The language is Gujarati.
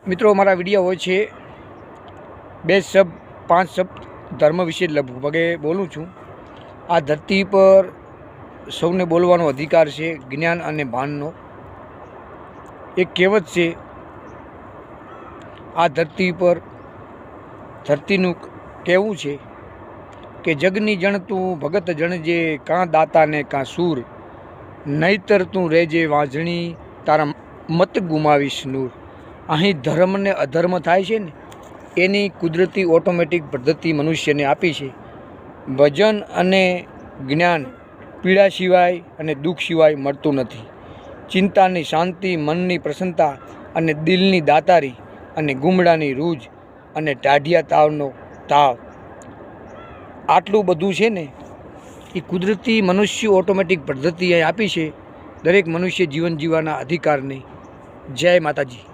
મિત્રો મારા વિડીયો હોય છે 2 શબ્દ 5 શબ્દ ધર્મ વિશે લગભગ બોલું છું। આ ધરતી પર સૌને બોલવાનો અધિકાર છે, જ્ઞાન અને ભાનનો। એક કહેવત છે, આ ધરતી પર ધરતીનું કહેવું છે કે જગની જણ તું ભગત જણજે, કાં દાતા ને કાં સૂર, નહીતર તું રહેજે વાંઝણી, તારા મત ગુમાવીશ નૂર। અહીં ધર્મ ને અધર્મ થાય છે ને એની કુદરતી ઓટોમેટિક પદ્ધતિ મનુષ્યને આપી છે। ભજન અને જ્ઞાન પીડા સિવાય અને દુઃખ સિવાય મળતું નથી। ચિંતાની શાંતિ, મનની પ્રસન્નતા અને દિલની દાતારી, અને ગુમડાની રૂજ અને ટાઢિયા તાવનો તાવ, આટલું બધું છે ને એ કુદરતી મનુષ્ય ઓટોમેટિક પદ્ધતિ આપી છે દરેક મનુષ્ય જીવન જીવવાના અધિકારને। જય માતાજી।